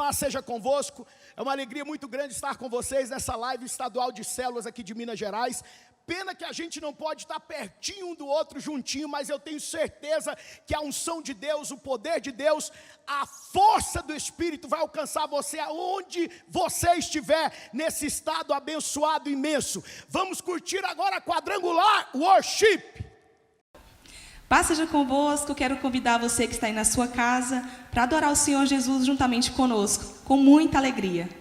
paz seja convosco. É uma alegria muito grande estar com vocês nessa live estadual de células aqui de Minas Gerais. Pena que a gente não pode estar pertinho um do outro, juntinho, mas eu tenho certeza que a unção de Deus, o poder de Deus, a força do Espírito vai alcançar você aonde você estiver, nesse estado abençoado imenso. Vamos curtir agora Quadrangular Worship. Paz seja convosco, quero convidar você que está aí na sua casa para adorar o Senhor Jesus juntamente conosco, com muita alegria.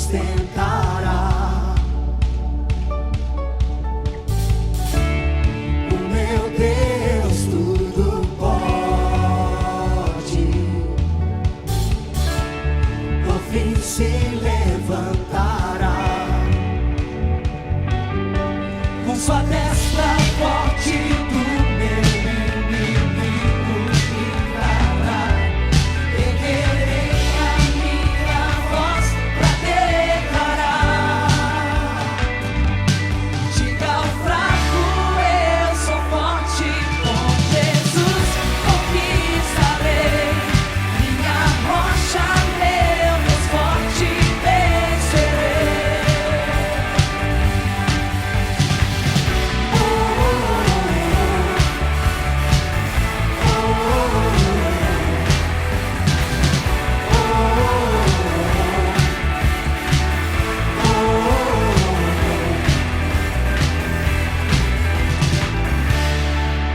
Sustentará. O meu Deus tudo pode. Por fim se levantará. Com sua destra forte do meu inimigo livrará. Erguerei a minha voz pra declarar. Diga ao fraco, eu sou forte, com Jesus conquistarei. Minha rocha, meu Deus forte, vencerei.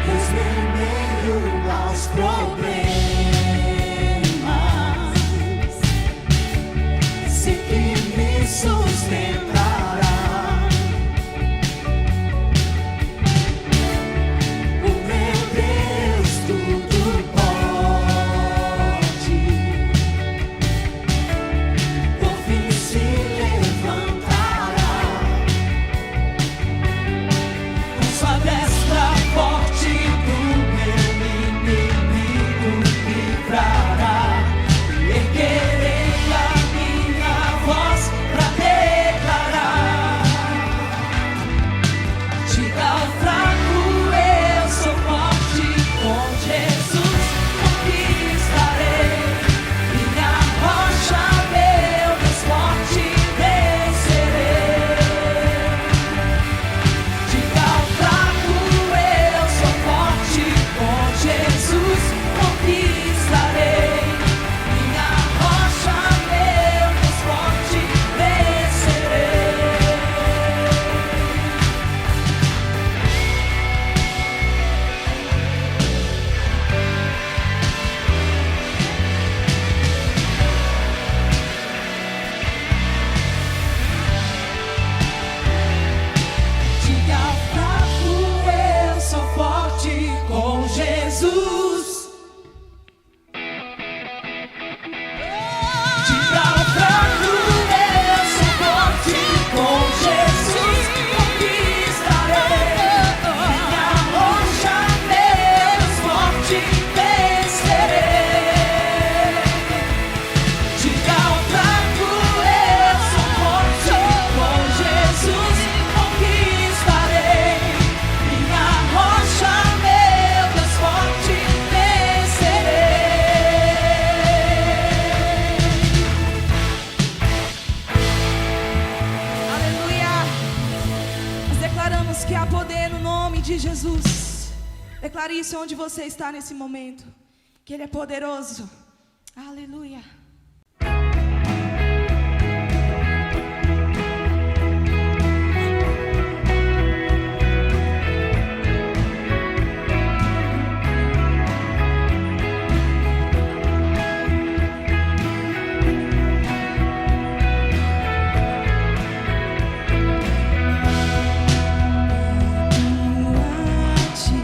Deus vem em meio aos problemas, sei que me sustentará. O meu Deus tudo pode. Por fim se levantará. Com sua destra forte do meu inimigo livrará. Erguerei a minha voz pra declarar. Diga ao fraco, eu sou forte, com Jesus conquistarei. Minha rocha, meu Deus forte, vencerei. Diga ao fraco, eu sou forte, com Jesus conquistarei. Minha rocha, meu Deus forte, vencerei. Diga ao fraco, eu sou forte, com Jesus. Diga ao fraco, eu sou forte, com Jesus conquistarei. Minha rocha, Deus forte, vencerei. Diga ao fraco, eu sou forte, com Jesus conquistarei. Minha rocha, meu Deus forte, vencerei. Aleluia! Nós declaramos que há poder no nome de Jesus. Declare isso onde você está nesse momento, que Ele é poderoso. Aleluia! A ti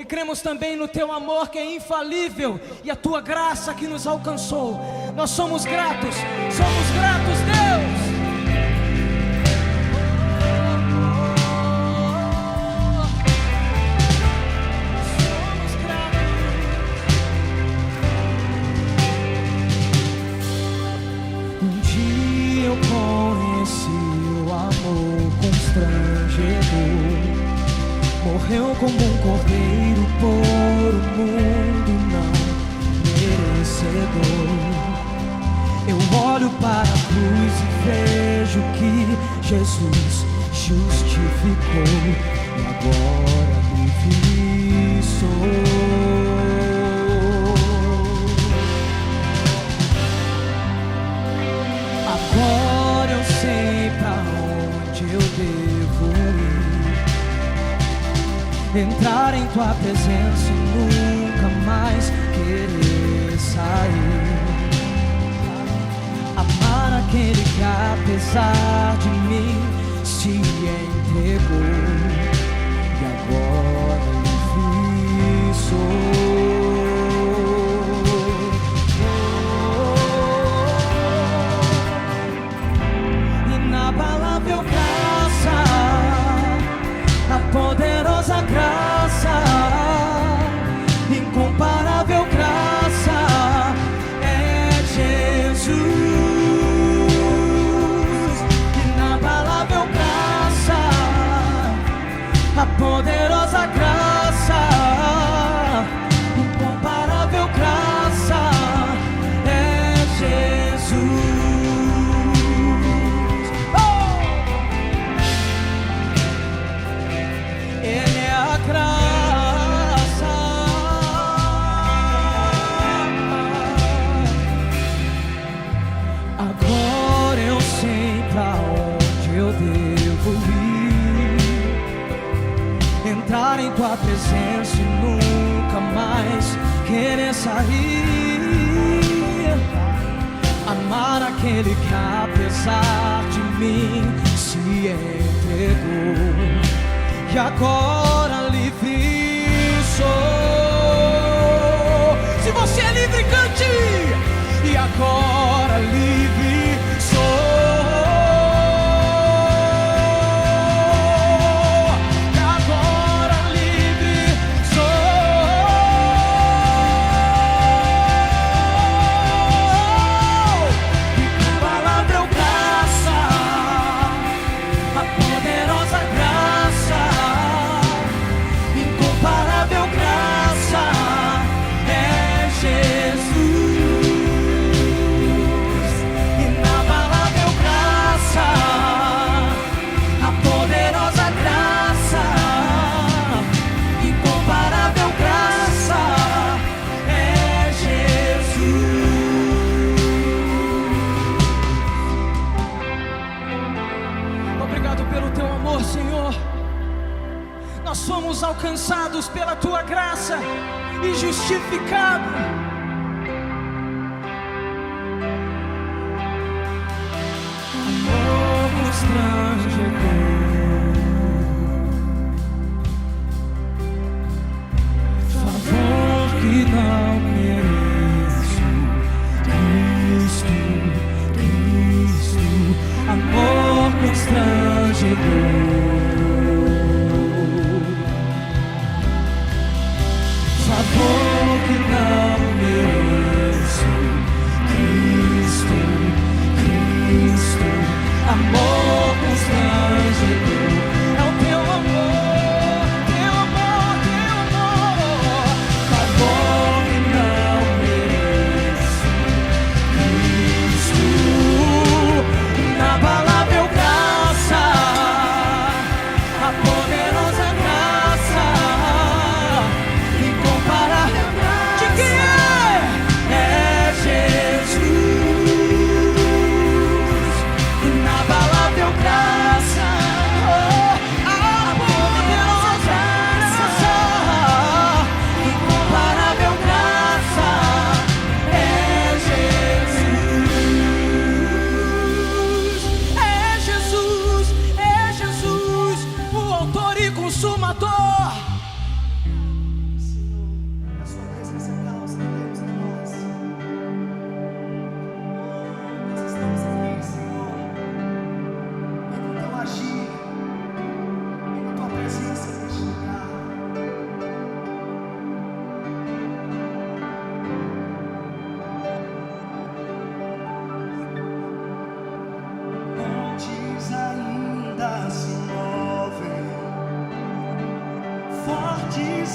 e cremos também no Teu amor que é infalível e a Tua graça que nos alcançou. Nós somos gratos, Deus. Morreu como um cordeiro por um mundo não merecedor. Eu olho para a cruz e vejo que Jesus justificou, e agora livre sou. Agora eu sei pra onde eu devo ir, entrar em Tua presença e nunca mais querer sair. Amar aquele que apesar de mim se entregou, e agora livre sou. Inabalável graça, a poderosa graça, incomparável graça, é Jesus. Inabalável graça, a poderosa graça, incomparável graça, é Jesus. Ele é a graça. Agora eu sei pra onde eu devo ir, entrar em Tua presença e nunca mais querer sair. Amar aquele que apesar de mim se entregou, e agora livre sou. Se você é livre, cante. E agora livre sou. E agora livre sou. Incomparável graça, a poderosa graça, incomparável graça, é Jesus. Inabalável graça, a poderosa graça, incomparável graça, é Jesus. Obrigado pelo Teu amor, Senhor. Nós somos alcançados pela Tua graça e justificados. Amor constrangedor, favor que não mereço. Cristo, Cristo, amor constrangedor, favor que não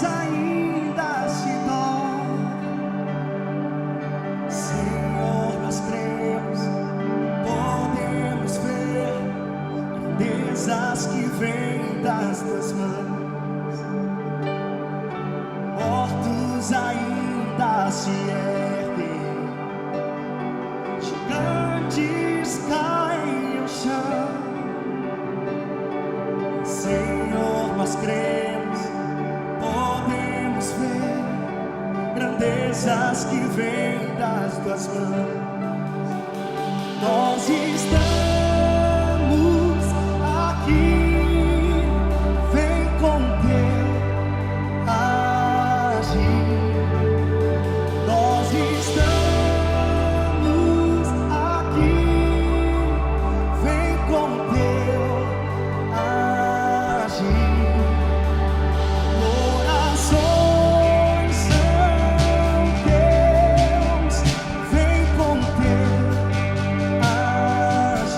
portas ainda se dobram. Senhor, nós cremos, podemos ver grandezas que vêm das tuas mãos. Mortos ainda se erguem, gigantes caem ao chão. Senhor, nós cremos, podemos ver grandezas que vêm das tuas mãos. Nós estamos aqui, vem com teu agir. Nós estamos aqui, vem com teu agir. Corações são teus, vem com teu agir.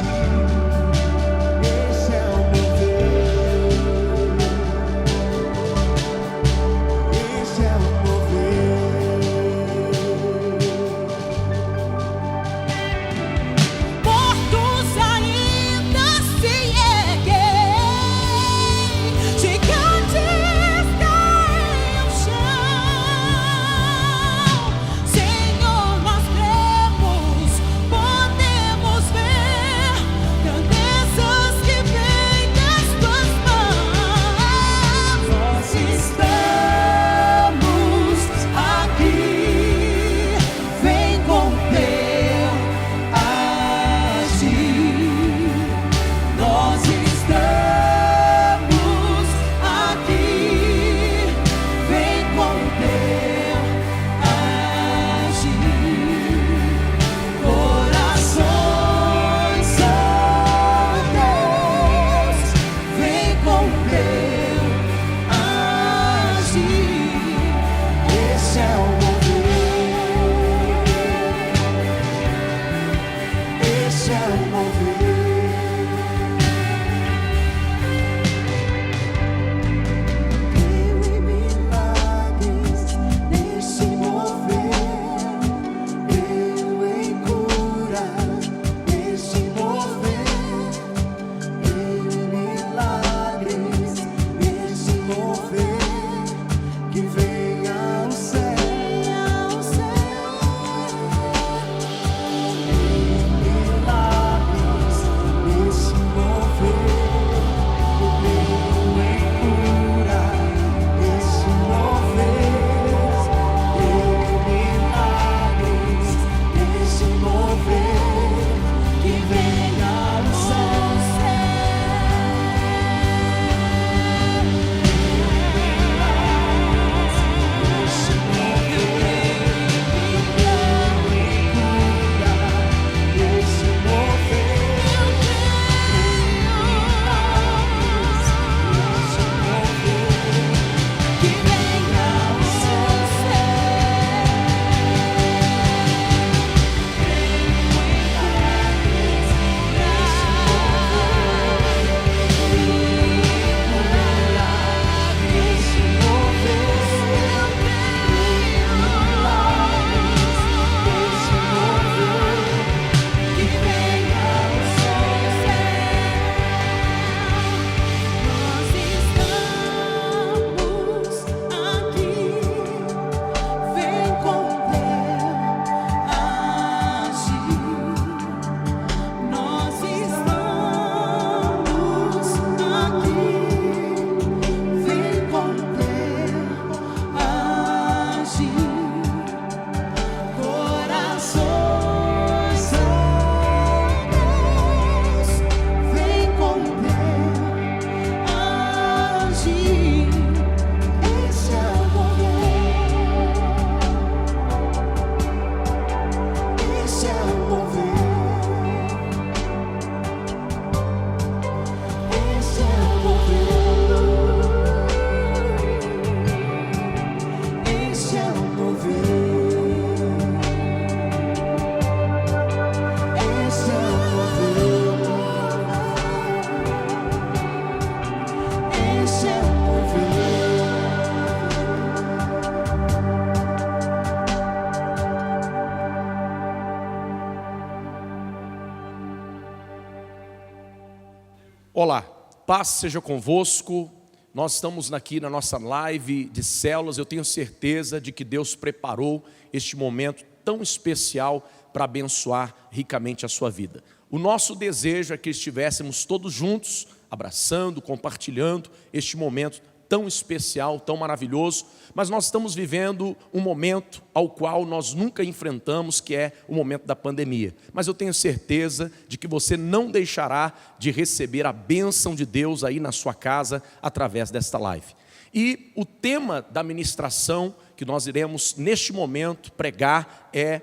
Olá, paz seja convosco. Nós estamos aqui na nossa live de células. Eu tenho certeza de que Deus preparou este momento tão especial para abençoar ricamente a sua vida. O nosso desejo é que estivéssemos todos juntos, abraçando, compartilhando este momento tão especial, tão maravilhoso, mas nós estamos vivendo um momento ao qual nós nunca enfrentamos, que é o momento da pandemia. Mas eu tenho certeza de que você não deixará de receber a bênção de Deus aí na sua casa, através desta live. E o tema da ministração que nós iremos neste momento pregar é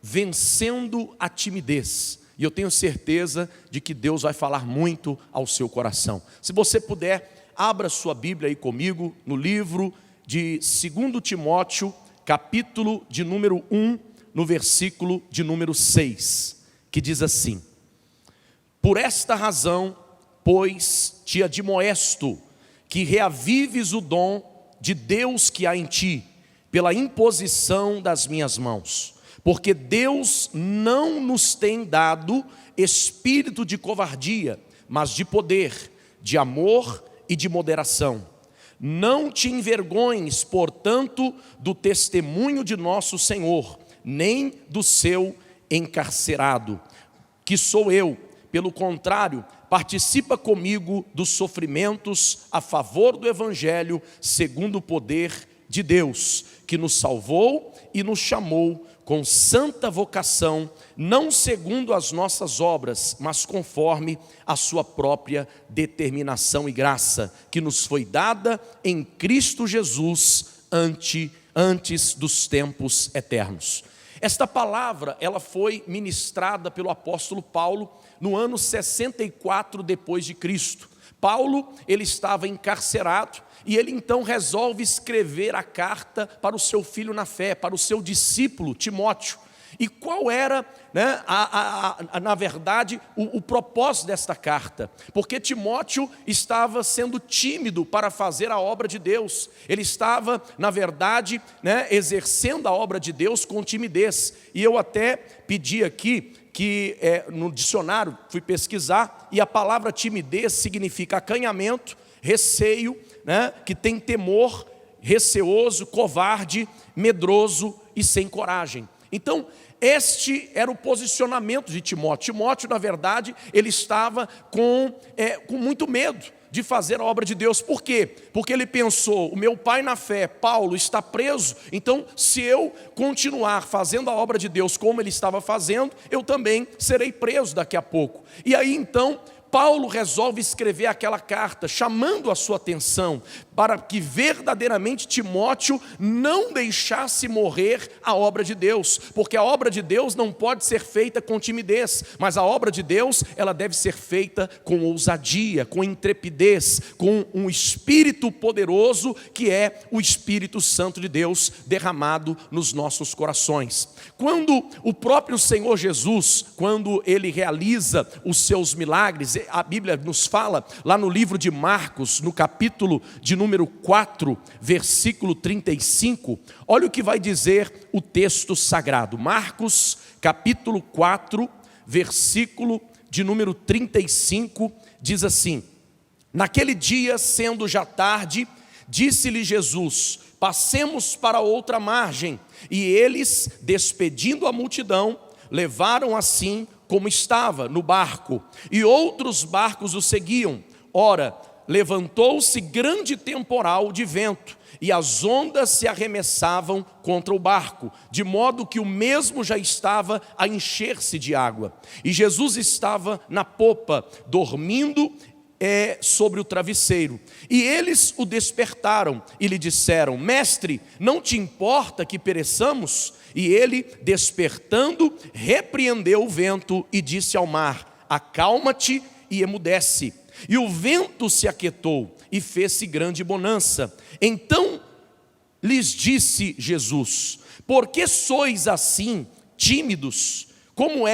vencendo a timidez. E eu tenho certeza de que Deus vai falar muito ao seu coração. Se você puder, abra sua Bíblia aí comigo no livro de 2 Timóteo, capítulo de número 1, no versículo de número 6, que diz assim: por esta razão, pois, te admoesto, que reavives o dom de Deus que há em ti, pela imposição das minhas mãos. Porque Deus não nos tem dado espírito de covardia, mas de poder, de amor e de moderação. Não te envergonhes, portanto, do testemunho de nosso Senhor, nem do seu encarcerado, que sou eu. Pelo contrário, participa comigo dos sofrimentos a favor do Evangelho, segundo o poder de Deus, que nos salvou e nos chamou com santa vocação, não segundo as nossas obras, mas conforme a sua própria determinação e graça, que nos foi dada em Cristo Jesus antes dos tempos eternos. Esta palavra, ela foi ministrada pelo apóstolo Paulo no ano 64 depois de Cristo. Paulo, ele estava encarcerado e ele então resolve escrever a carta para o seu filho na fé, para o seu discípulo Timóteo. E qual era, na verdade, o propósito desta carta? Porque Timóteo estava sendo tímido para fazer a obra de Deus. Ele estava, na verdade, exercendo a obra de Deus com timidez. E eu até pedi aqui que no dicionário fui pesquisar, e a palavra timidez significa acanhamento, receio, que tem temor, receoso, covarde, medroso e sem coragem. Então, este era o posicionamento de Timóteo. Timóteo, na verdade, ele estava com muito medo de fazer a obra de Deus. Por quê? Porque ele pensou: o meu pai na fé, Paulo, está preso, então se eu continuar fazendo a obra de Deus como ele estava fazendo, eu também serei preso daqui a pouco. E aí então Paulo resolve escrever aquela carta, chamando a sua atenção para que verdadeiramente Timóteo não deixasse morrer a obra de Deus, porque a obra de Deus não pode ser feita com timidez, mas a obra de Deus, ela deve ser feita com ousadia, com intrepidez, com um espírito poderoso, que é o Espírito Santo de Deus derramado nos nossos corações. Quando o próprio Senhor Jesus, quando ele realiza os seus milagres, a Bíblia nos fala lá no livro de Marcos, no capítulo de número 4, versículo 35, olha o que vai dizer o texto sagrado. Marcos, capítulo 4, versículo de número 35, diz assim: naquele dia, sendo já tarde, disse-lhe Jesus: passemos para outra margem. E eles, despedindo a multidão, levaram assim como estava no barco, e outros barcos o seguiam. Ora, levantou-se grande temporal de vento, e as ondas se arremessavam contra o barco, de modo que o mesmo já estava a encher-se de água. E Jesus estava na popa, dormindo sobre o travesseiro. E eles o despertaram e lhe disseram: mestre, não te importa que pereçamos? E ele, despertando, repreendeu o vento e disse ao mar: acalma-te e emudece. E o vento se aquietou e fez-se grande bonança. Então lhes disse Jesus: por que sois assim tímidos? Como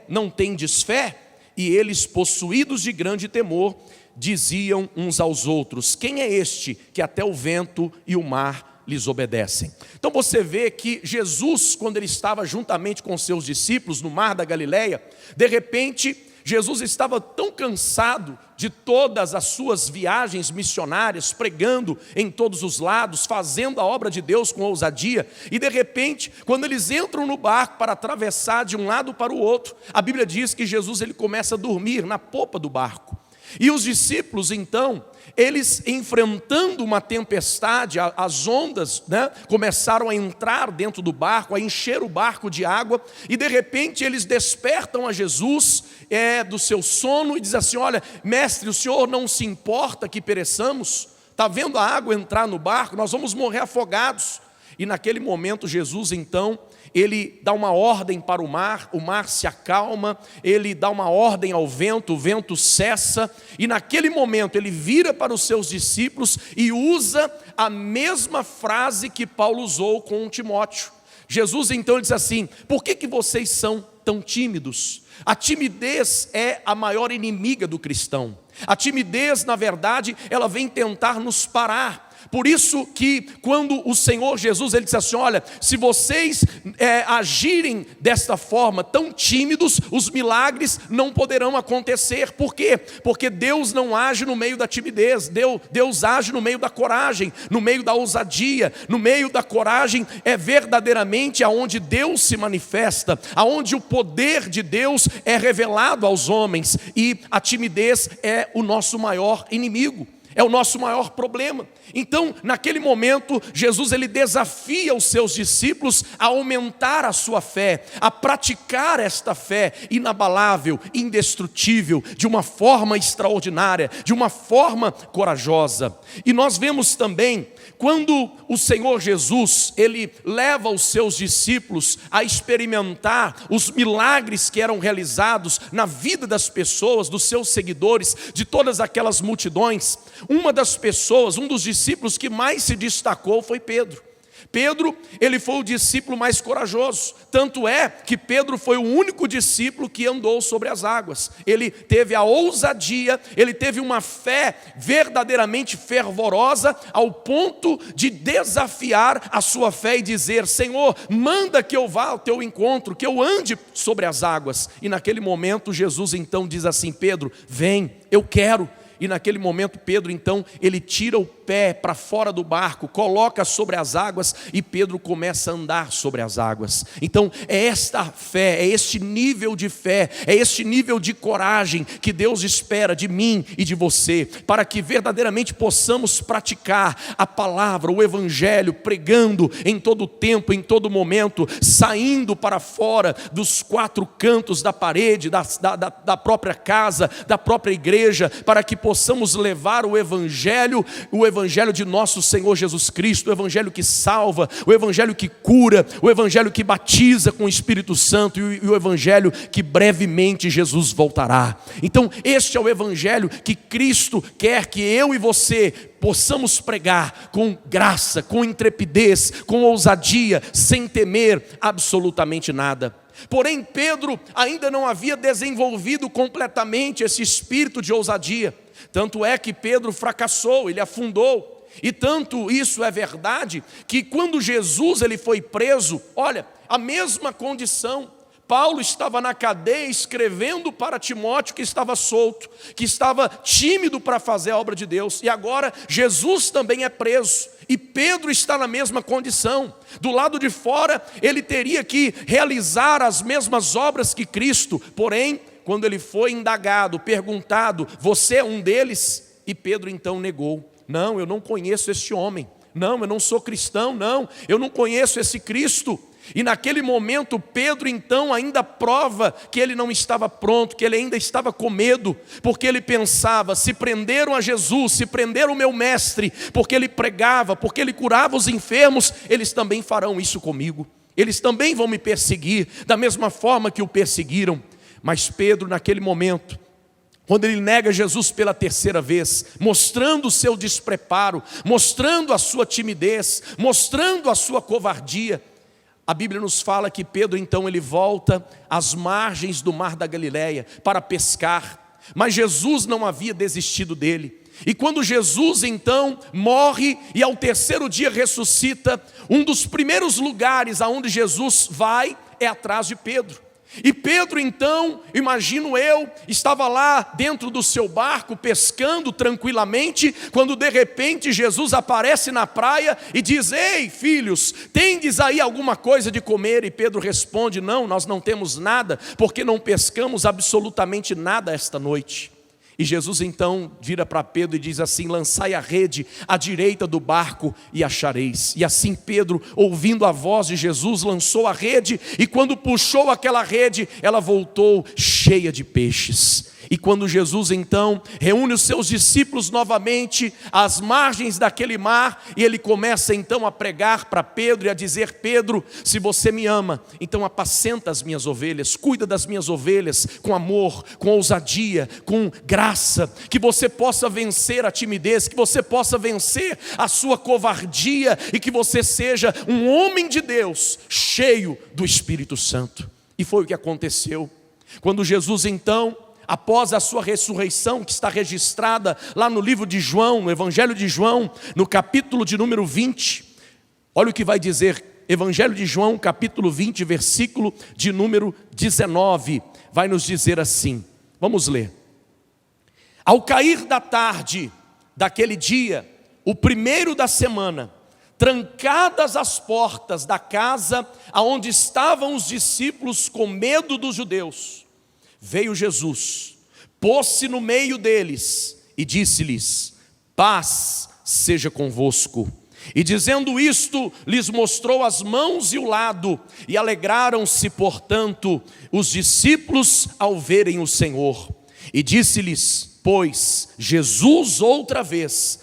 não tendes fé? E eles, possuídos de grande temor, diziam uns aos outros: quem é este que até o vento e o mar lhes obedecem? Então você vê que Jesus, quando ele estava juntamente com seus discípulos no mar da Galileia, de repente Jesus estava tão cansado de todas as suas viagens missionárias, pregando em todos os lados, fazendo a obra de Deus com ousadia, e de repente, quando eles entram no barco para atravessar de um lado para o outro, a Bíblia diz que Jesus ele começa a dormir na popa do barco. E os discípulos então, eles enfrentando uma tempestade, as ondas, começaram a entrar dentro do barco, a encher o barco de água, e de repente eles despertam a Jesus do seu sono e dizem assim: olha, mestre, o senhor não se importa que pereçamos? Está vendo a água entrar no barco? Nós vamos morrer afogados. E naquele momento Jesus então, ele dá uma ordem para o mar se acalma, ele dá uma ordem ao vento, o vento cessa, e naquele momento ele vira para os seus discípulos e usa a mesma frase que Paulo usou com Timóteo. Jesus então diz assim: por que vocês são tão tímidos? A timidez é a maior inimiga do cristão. A timidez, na verdade, ela vem tentar nos parar. Por isso que quando o Senhor Jesus, ele disse assim: olha, se vocês agirem desta forma, tão tímidos, os milagres não poderão acontecer. Por quê? Porque Deus não age no meio da timidez, Deus age no meio da coragem, no meio da ousadia, no meio da coragem é verdadeiramente aonde Deus se manifesta, aonde o poder de Deus é revelado aos homens, e a timidez é o nosso maior inimigo. É o nosso maior problema. Então, naquele momento, Jesus ele desafia os seus discípulos a aumentar a sua fé, a praticar esta fé inabalável, indestrutível, de uma forma extraordinária, de uma forma corajosa. E nós vemos também, quando o Senhor Jesus, ele leva os seus discípulos a experimentar os milagres que eram realizados na vida das pessoas, dos seus seguidores, de todas aquelas multidões, uma das pessoas, um dos discípulos que mais se destacou foi Pedro. Pedro, ele foi o discípulo mais corajoso, tanto é que Pedro foi o único discípulo que andou sobre as águas. Ele teve a ousadia, ele teve uma fé verdadeiramente fervorosa, ao ponto de desafiar a sua fé e dizer: Senhor, manda que eu vá ao teu encontro, que eu ande sobre as águas. E naquele momento Jesus então diz assim: Pedro, vem, eu quero. E naquele momento Pedro então, ele tira o pé para fora do barco, coloca sobre as águas, e Pedro começa a andar sobre as águas. Então é esta fé, é este nível de fé, é este nível de coragem que Deus espera de mim e de você, para que verdadeiramente possamos praticar a palavra, o evangelho, pregando em todo tempo, em todo momento, saindo para fora dos quatro cantos da parede, da própria casa, da própria igreja, para que possamos levar o evangelho de nosso Senhor Jesus Cristo, o evangelho que salva, o evangelho que cura, o evangelho que batiza com o Espírito Santo, e o evangelho que brevemente Jesus voltará. Então este é o evangelho que Cristo quer que eu e você possamos pregar com graça, com intrepidez, com ousadia, sem temer absolutamente nada. Porém Pedro ainda não havia desenvolvido completamente esse espírito de ousadia. Tanto é que Pedro fracassou, ele afundou. E tanto isso é verdade, que quando Jesus ele foi preso, olha, a mesma condição. Paulo estava na cadeia escrevendo para Timóteo, que estava solto, que estava tímido para fazer a obra de Deus. E agora Jesus também é preso, e Pedro está na mesma condição. Do lado de fora ele teria que realizar as mesmas obras que Cristo. Porém, quando ele foi indagado, perguntado: você é um deles? E Pedro então negou: não, eu não conheço este homem, não, eu não sou cristão, não, eu não conheço esse Cristo. E naquele momento Pedro então ainda prova que ele não estava pronto, que ele ainda estava com medo, porque ele pensava: se prenderam a Jesus, se prenderam o meu mestre, porque ele pregava, porque ele curava os enfermos, eles também farão isso comigo, eles também vão me perseguir, da mesma forma que o perseguiram. Mas Pedro, naquele momento, quando ele nega Jesus pela terceira vez, mostrando o seu despreparo, mostrando a sua timidez, mostrando a sua covardia, a Bíblia nos fala que Pedro então ele volta às margens do mar da Galileia para pescar. Mas Jesus não havia desistido dele. E quando Jesus então morre e ao terceiro dia ressuscita, um dos primeiros lugares aonde Jesus vai é atrás de Pedro. E Pedro então, imagino eu, estava lá dentro do seu barco pescando tranquilamente, quando de repente Jesus aparece na praia e diz: ei filhos, tendes aí alguma coisa de comer? E Pedro responde: não, nós não temos nada, porque não pescamos absolutamente nada esta noite. E Jesus então vira para Pedro e diz assim: lançai a rede à direita do barco e achareis. E assim Pedro, ouvindo a voz de Jesus, lançou a rede, e quando puxou aquela rede, ela voltou cheia de peixes. E quando Jesus então reúne os seus discípulos novamente às margens daquele mar, e ele começa então a pregar para Pedro e a dizer: Pedro, se você me ama, então apacenta as minhas ovelhas, cuida das minhas ovelhas com amor, com ousadia, com graça, que você possa vencer a timidez, que você possa vencer a sua covardia, e que você seja um homem de Deus, cheio do Espírito Santo. E foi o que aconteceu. Quando Jesus então, após a sua ressurreição, que está registrada lá no livro de João, no Evangelho de João, no capítulo de número 20, olha o que vai dizer, Evangelho de João, capítulo 20, versículo de número 19, vai nos dizer assim, vamos ler. Ao cair da tarde daquele dia, o primeiro da semana, trancadas as portas da casa aonde estavam os discípulos com medo dos judeus, veio Jesus, pôs-se no meio deles e disse-lhes: paz seja convosco. E dizendo isto, lhes mostrou as mãos e o lado, e alegraram-se, portanto, os discípulos ao verem o Senhor. E disse-lhes, pois, Jesus outra vez: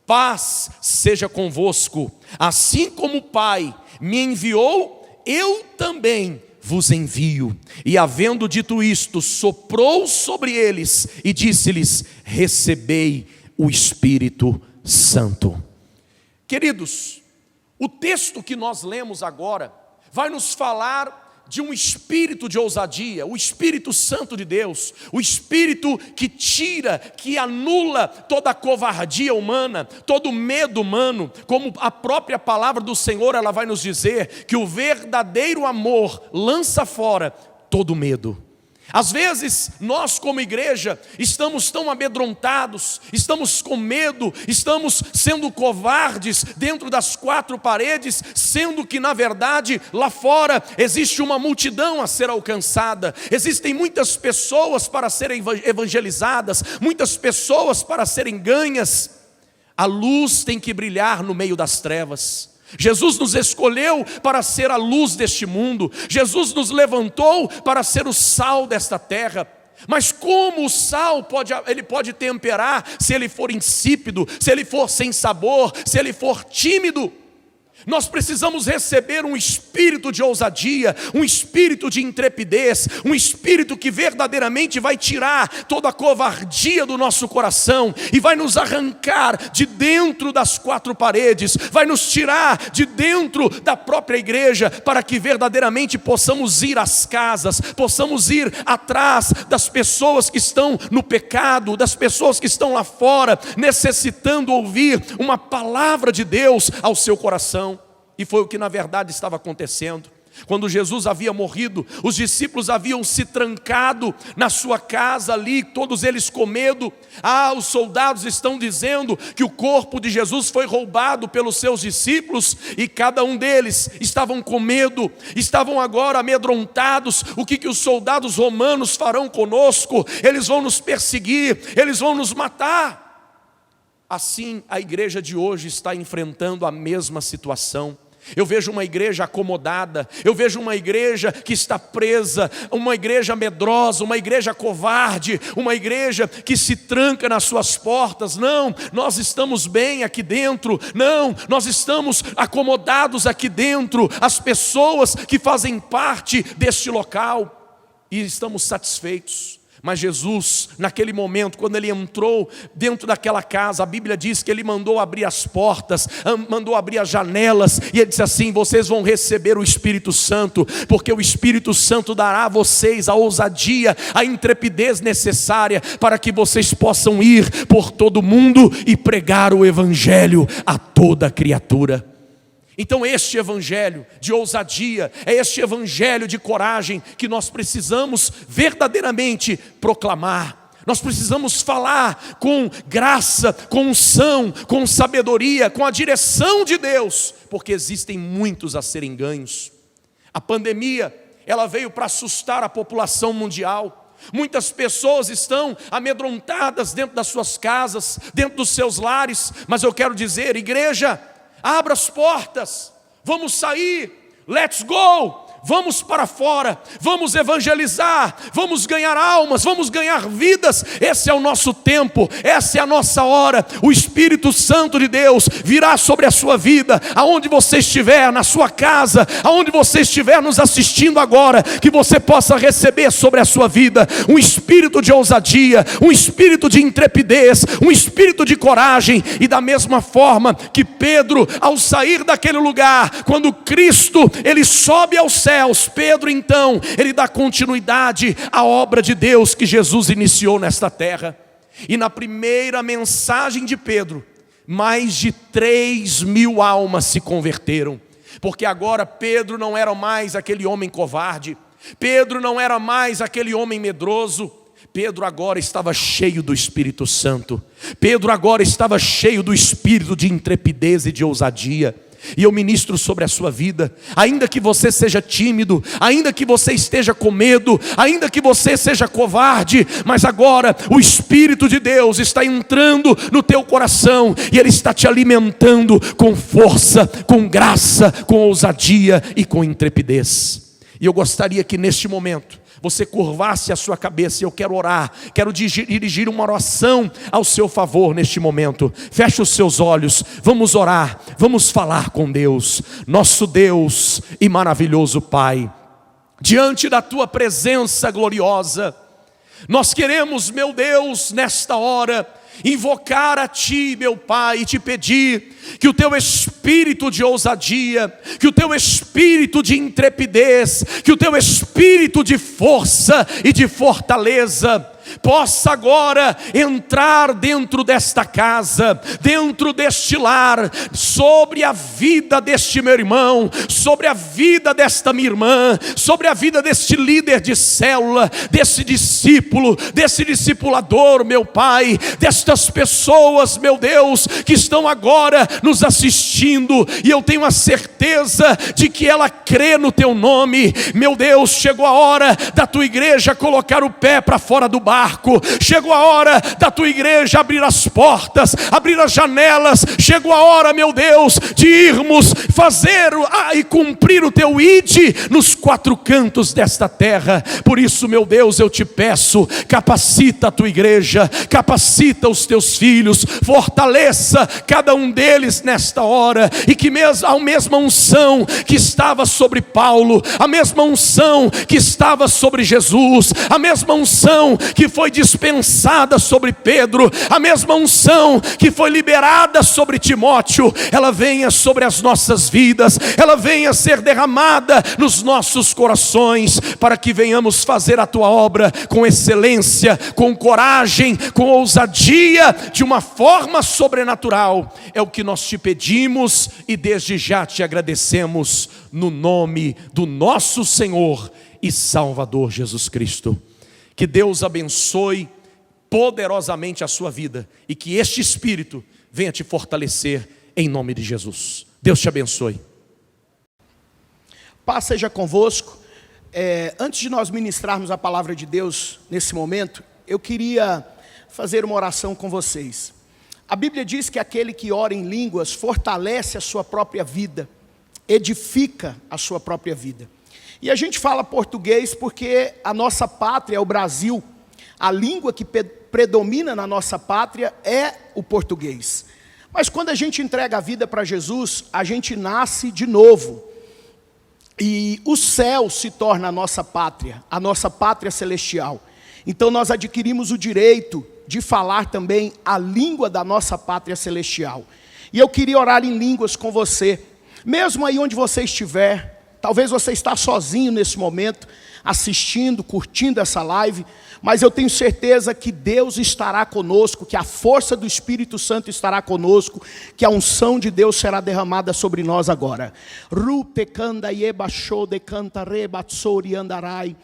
paz seja convosco. Assim como o Pai me enviou, eu também vos envio. E havendo dito isto, soprou sobre eles e disse-lhes: recebei o Espírito Santo. Queridos, o texto que nós lemos agora vai nos falar de um espírito de ousadia, o Espírito Santo de Deus, o Espírito que tira, que anula toda a covardia humana, todo o medo humano, como a própria palavra do Senhor, ela vai nos dizer que o verdadeiro amor lança fora todo medo. Às vezes, nós como igreja, estamos tão amedrontados, estamos com medo, estamos sendo covardes dentro das quatro paredes, sendo que na verdade, lá fora, existe uma multidão a ser alcançada, existem muitas pessoas para serem evangelizadas, muitas pessoas para serem ganhas. A luz tem que brilhar no meio das trevas. Jesus nos escolheu para ser a luz deste mundo. Jesus nos levantou para ser o sal desta terra. Mas como o sal pode temperar se ele for insípido, se ele for sem sabor, se ele for tímido? Nós precisamos receber um espírito de ousadia, um espírito de intrepidez, um espírito que verdadeiramente vai tirar toda a covardia do nosso coração e vai nos arrancar de dentro das quatro paredes, vai nos tirar de dentro da própria igreja, para que verdadeiramente possamos ir às casas, possamos ir atrás das pessoas que estão no pecado, das pessoas que estão lá fora, necessitando ouvir uma palavra de Deus ao seu coração. E foi o que na verdade estava acontecendo. Quando Jesus havia morrido, os discípulos haviam se trancado na sua casa ali, todos eles com medo. Os soldados estão dizendo que o corpo de Jesus foi roubado pelos seus discípulos, e cada um deles estavam com medo, estavam agora amedrontados. O que os soldados romanos farão conosco? Eles vão nos perseguir, eles vão nos matar. Assim a igreja de hoje está enfrentando a mesma situação. Eu vejo uma igreja acomodada, eu vejo uma igreja que está presa, uma igreja medrosa, uma igreja covarde, uma igreja que se tranca nas suas portas. Não, nós estamos bem aqui dentro, não, nós estamos acomodados aqui dentro, as pessoas que fazem parte deste local, e estamos satisfeitos. Mas Jesus, naquele momento, quando ele entrou dentro daquela casa, a Bíblia diz que ele mandou abrir as portas, mandou abrir as janelas, e ele disse assim: vocês vão receber o Espírito Santo, porque o Espírito Santo dará a vocês a ousadia, a intrepidez necessária, para que vocês possam ir por todo o mundo e pregar o Evangelho a toda criatura. Então este evangelho de ousadia, é este evangelho de coragem que nós precisamos verdadeiramente proclamar. Nós precisamos falar com graça, com unção, com sabedoria, com a direção de Deus, porque existem muitos a serem ganhos. A pandemia, ela veio para assustar a população mundial. Muitas pessoas estão amedrontadas dentro das suas casas, dentro dos seus lares, mas eu quero dizer, igreja, abra as portas, vamos sair, let's go! Vamos para fora, vamos evangelizar, vamos ganhar almas, vamos ganhar vidas. Esse é o nosso tempo, essa é a nossa hora. O Espírito Santo de Deus virá sobre a sua vida, aonde você estiver, na sua casa, aonde você estiver nos assistindo agora, que você possa receber sobre a sua vida um espírito de ousadia, um espírito de intrepidez, um espírito de coragem. E da mesma forma que Pedro, ao sair daquele lugar, quando Cristo ele sobe ao céu, Pedro então, ele dá continuidade à obra de Deus que Jesus iniciou nesta terra. E na primeira mensagem de Pedro, mais de 3.000 almas se converteram, porque agora Pedro não era mais aquele homem covarde, Pedro não era mais aquele homem medroso. Pedro agora estava cheio do Espírito Santo, Pedro agora estava cheio do espírito de intrepidez e de ousadia. E eu ministro sobre a sua vida, ainda que você seja tímido, ainda que você esteja com medo, ainda que você seja covarde, mas agora o Espírito de Deus está entrando no teu coração e Ele está te alimentando com força, com graça, com ousadia e com intrepidez. E eu gostaria que neste momento você curvasse a sua cabeça. E eu quero orar, quero dirigir uma oração ao seu favor neste momento. Feche os seus olhos, vamos orar, vamos falar com Deus. Nosso Deus e maravilhoso Pai, diante da tua presença gloriosa, nós queremos, meu Deus, nesta hora, invocar a Ti, meu Pai, e Te pedir que o Teu espírito de ousadia, que o Teu espírito de intrepidez, que o Teu espírito de força e de fortaleza possa agora entrar dentro desta casa, dentro deste lar, sobre a vida deste meu irmão, sobre a vida desta minha irmã, sobre a vida deste líder de célula, desse discípulo, desse discipulador, meu Pai, destas pessoas, meu Deus, que estão agora nos assistindo, e eu tenho a certeza de que ela crê no Teu nome. Meu Deus, chegou a hora da Tua igreja colocar o pé para fora do barco, chegou a hora da Tua igreja abrir as portas, abrir as janelas, chegou a hora, meu Deus, de irmos fazer e cumprir o Teu ide nos 4 cantos desta terra. Por isso, meu Deus, eu Te peço, capacita a Tua igreja, capacita os Teus filhos, fortaleça cada um deles nesta hora, e que a mesma unção que estava sobre Paulo, a mesma unção que estava sobre Jesus, a mesma unção que foi dispensada sobre Pedro, a mesma unção que foi liberada sobre Timóteo, ela venha sobre as nossas vidas, ela venha ser derramada nos nossos corações, para que venhamos fazer a Tua obra com excelência, com coragem, com ousadia, de uma forma sobrenatural. É o que nós Te pedimos e desde já Te agradecemos, no nome do nosso Senhor e Salvador Jesus Cristo. Que Deus abençoe poderosamente a sua vida e que este Espírito venha te fortalecer em nome de Jesus. Deus te abençoe. Paz seja convosco. Antes de nós ministrarmos a palavra de Deus nesse momento, eu queria fazer uma oração com vocês. A Bíblia diz que aquele que ora em línguas fortalece a sua própria vida, edifica a sua própria vida. E a gente fala português porque a nossa pátria é o Brasil. A língua que predomina na nossa pátria é o português. Mas quando a gente entrega a vida para Jesus, a gente nasce de novo. E o céu se torna a nossa pátria celestial. Então nós adquirimos o direito de falar também a língua da nossa pátria celestial. E eu queria orar em línguas com você. Mesmo aí onde você estiver, Talvez você está sozinho nesse momento, assistindo, curtindo essa live, mas eu tenho certeza que Deus estará conosco, que a força do Espírito Santo estará conosco, que a unção de Deus será derramada sobre nós agora. Rutekanda yebasho de canta rebatsori andarai.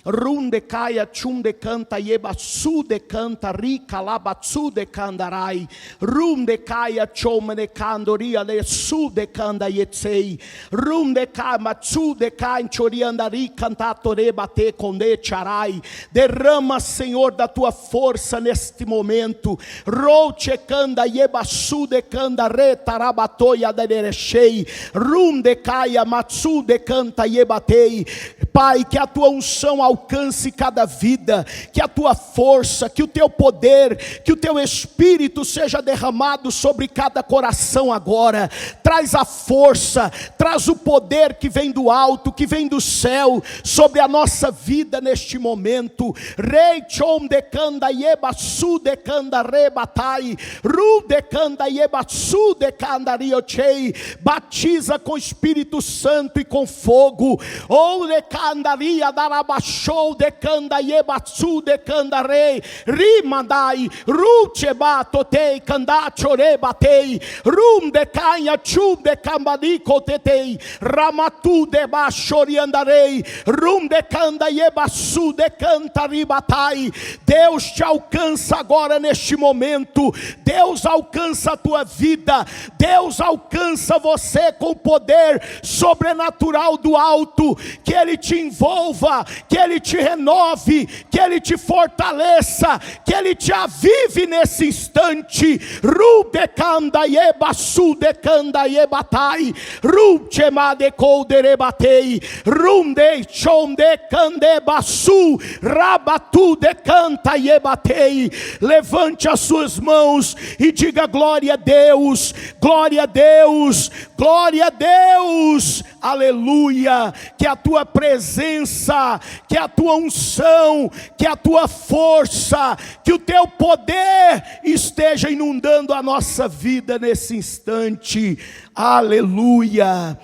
Runde caia chunde canta yebatsu de canta rica labatsu de candarai. Runde caia chomene candoria de su de canda yetsei. Runde caia matsu de canchori andari cantatore bate conde charai. Derrama, Senhor, da tua força neste momento. Roche canda yebatsu de canda retarabatoia de derechei. Runde caia matsu de canta yebatei. Pai, que a tua unção alcance cada vida, que a tua força, que o teu poder, que o teu Espírito seja derramado sobre cada coração agora. Traz a força, traz o poder que vem do alto, que vem do céu, sobre a nossa vida neste momento. Rei chom de canda yebasu de canda rebatai, ru de canda yebasu de canda riochei. Batiza com o Espírito Santo e com fogo. Ou de candaria darabachou de canda yebatsu de canda rei. Rimadai, rucheba totei canda chore batei. Rum de canha chum de cambadico tetei. Ramatu de bachori andarei. Rum de canda yebasu de canta ribatai. Deus te alcança agora neste momento. Deus alcança a tua vida. Deus alcança você com o poder sobrenatural do alto. Que Ele te envolva, que Ele te renove, que Ele te fortaleça, que Ele te avive nesse instante. Rubekanda yebasu de kanda yebatai, rubchemade kolderebatei, rumde chonde kande basu, rabatu de canta yebatei. Levante as suas mãos e diga glória a Deus, glória a Deus, glória a Deus. Aleluia, que a tua presença, que a tua unção, que a tua força, que o teu poder esteja inundando a nossa vida nesse instante. Aleluia,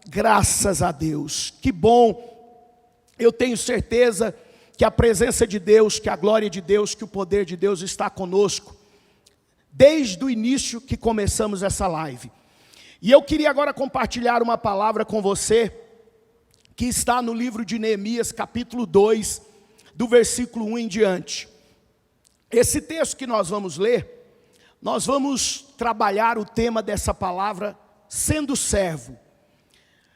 graças a Deus. Que bom, eu tenho certeza que a presença de Deus, que a glória de Deus, que o poder de Deus está conosco, desde o início que começamos essa live. E eu queria agora compartilhar uma palavra com você, que está no livro de Neemias, capítulo 2, do versículo 1 em diante. Esse texto que nós vamos ler, nós vamos trabalhar o tema dessa palavra, sendo servo.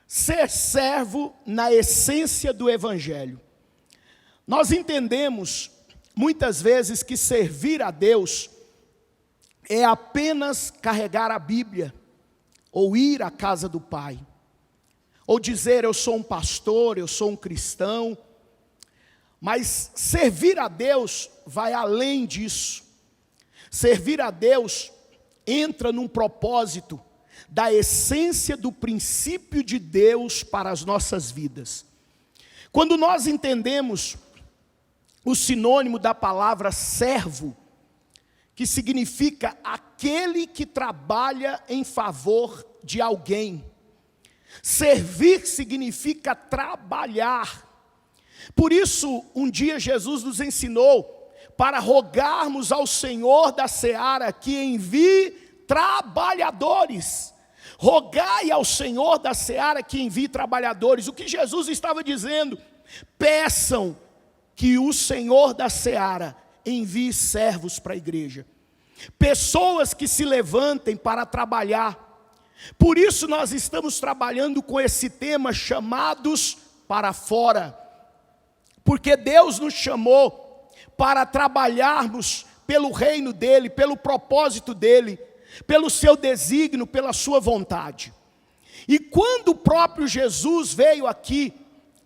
Ser servo na essência do Evangelho. Nós entendemos, muitas vezes, que servir a Deus é apenas carregar a Bíblia, ou ir à casa do Pai, ou dizer eu sou um pastor, eu sou um cristão. Mas servir a Deus vai além disso. Servir a Deus entra num propósito da essência do princípio de Deus para as nossas vidas. Quando nós entendemos o sinônimo da palavra servo, que significa aquele que trabalha em favor de alguém. Servir significa trabalhar. Por isso, um dia Jesus nos ensinou para rogarmos ao Senhor da seara que envie trabalhadores. Rogai ao Senhor da seara que envie trabalhadores. O que Jesus estava dizendo? Peçam que o Senhor da seara envie servos para a igreja. Pessoas que se levantem para trabalhar. Por isso nós estamos trabalhando com esse tema, chamados para fora. Porque Deus nos chamou para trabalharmos pelo reino dEle, pelo propósito dEle, pelo seu desígnio, pela sua vontade. E quando o próprio Jesus veio aqui,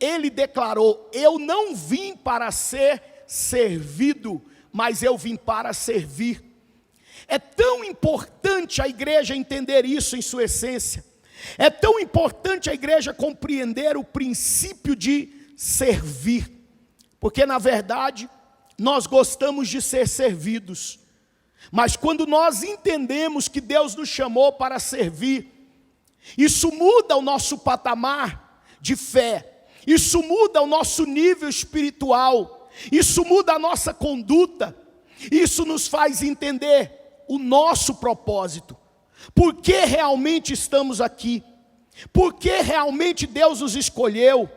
Ele declarou: eu não vim para ser servido, mas eu vim para servir. É tão importante a igreja entender isso em sua essência. É tão importante a igreja compreender o princípio de servir. Porque na verdade, nós gostamos de ser servidos. Mas quando nós entendemos que Deus nos chamou para servir, isso muda o nosso patamar de fé. Isso muda o nosso nível espiritual. Isso muda a nossa conduta. Isso nos faz entender o nosso propósito. Por que realmente estamos aqui? Por que realmente Deus nos escolheu,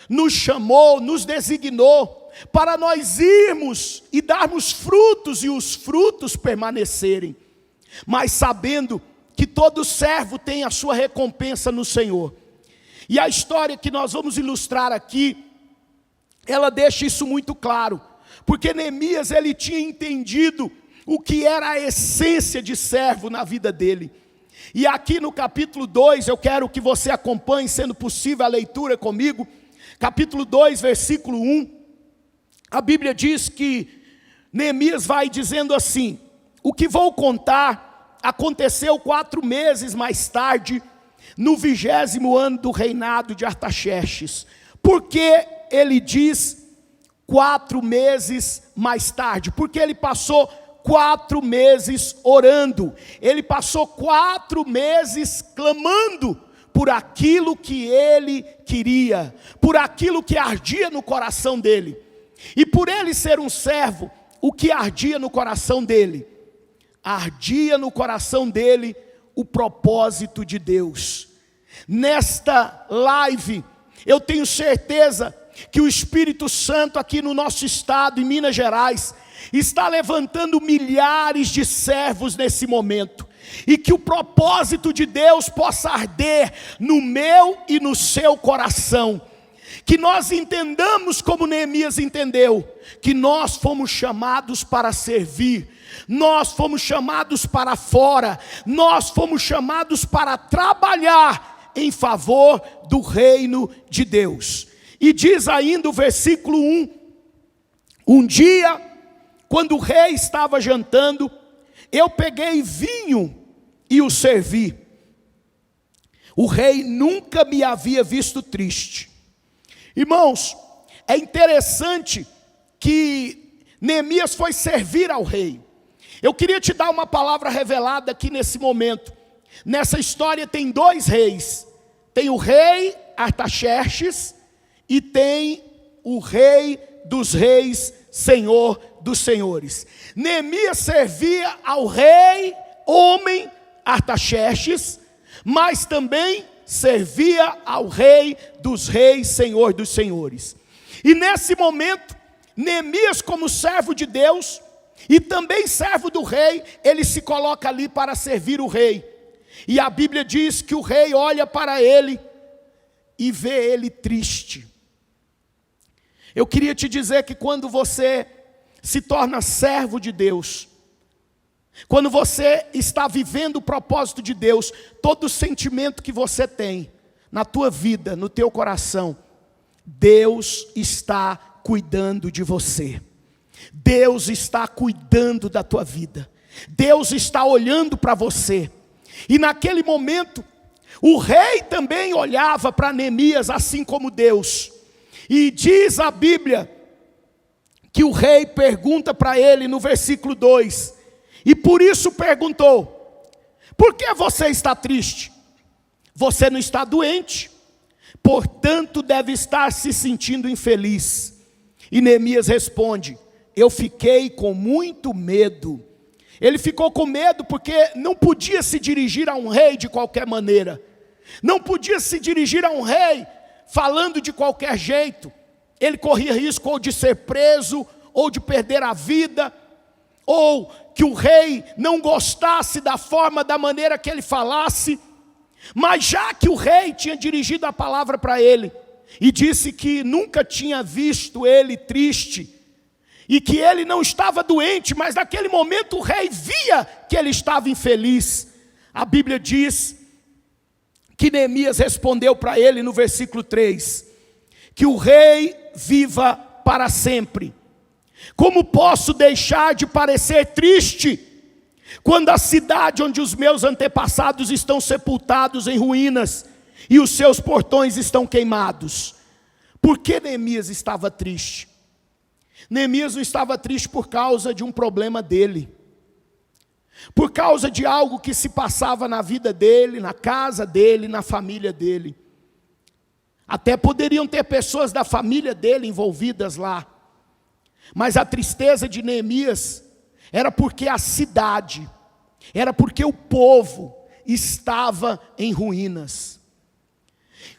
nos chamou, nos designou, para nós irmos e darmos frutos e os frutos permanecerem. Mas sabendo que todo servo tem a sua recompensa no Senhor. E a história que nós vamos ilustrar aqui, ela deixa isso muito claro. Porque Neemias, ele tinha entendido o que era a essência de servo na vida dele. E aqui no capítulo 2, eu quero que você acompanhe, sendo possível, a leitura comigo. Capítulo 2, versículo 1. A Bíblia diz que Neemias vai dizendo assim: o que vou contar aconteceu 4 meses mais tarde, no 20º ano do reinado de Artaxerxes. Por que ele diz 4 meses mais tarde? Porque ele passou 4 meses orando. Ele passou 4 meses clamando por aquilo que ele queria, por aquilo que ardia no coração dele. E por ele ser um servo, o que ardia no coração dele? Ardia no coração dele o propósito de Deus. Nesta live, eu tenho certeza que o Espírito Santo aqui no nosso estado, em Minas Gerais, está levantando milhares de servos nesse momento. E que o propósito de Deus possa arder no meu e no seu coração. Que nós entendamos como Neemias entendeu, que nós fomos chamados para servir, nós fomos chamados para fora, nós fomos chamados para trabalhar em favor do reino de Deus. E diz ainda o versículo 1, um dia, quando o rei estava jantando, eu peguei vinho e o servi. O rei nunca me havia visto triste. Irmãos, é interessante que Neemias foi servir ao rei. Eu queria te dar uma palavra revelada aqui nesse momento. Nessa história tem 2 reis. Tem o rei Artaxerxes e tem o rei dos reis, senhor dos senhores. Neemias servia ao rei, homem Artaxerxes, mas também servia ao rei dos reis, senhor dos senhores. E nesse momento, Neemias, como servo de Deus e também servo do rei, ele se coloca ali para servir o rei. E a Bíblia diz que o rei olha para ele e vê ele triste. Eu queria te dizer que quando você se torna servo de Deus, quando você está vivendo o propósito de Deus, todo sentimento que você tem na tua vida, no teu coração, Deus está cuidando de você. Deus está cuidando da tua vida. Deus está olhando para você. E naquele momento, o rei também olhava para Neemias assim como Deus. E diz a Bíblia que o rei pergunta para ele no versículo 2, e por isso perguntou: por que você está triste? Você não está doente, portanto deve estar se sentindo infeliz. E Neemias responde: eu fiquei com muito medo. Ele ficou com medo porque não podia se dirigir a um rei de qualquer maneira. Não podia se dirigir a um rei falando de qualquer jeito. Ele corria risco ou de ser preso, ou de perder a vida, ou que o rei não gostasse da forma, da maneira que ele falasse. Mas já que o rei tinha dirigido a palavra para ele, e disse que nunca tinha visto ele triste, e que ele não estava doente, mas naquele momento o rei via que ele estava infeliz. A Bíblia diz que Neemias respondeu para ele no versículo 3, que o rei viva para sempre. Como posso deixar de parecer triste, quando a cidade onde os meus antepassados estão sepultados em ruínas, e os seus portões estão queimados? Por que Neemias estava triste? Neemias não estava triste por causa de um problema dele, por causa de algo que se passava na vida dele, na casa dele, na família dele. Até poderiam ter pessoas da família dele envolvidas lá. Mas a tristeza de Neemias era porque a cidade, era porque o povo estava em ruínas.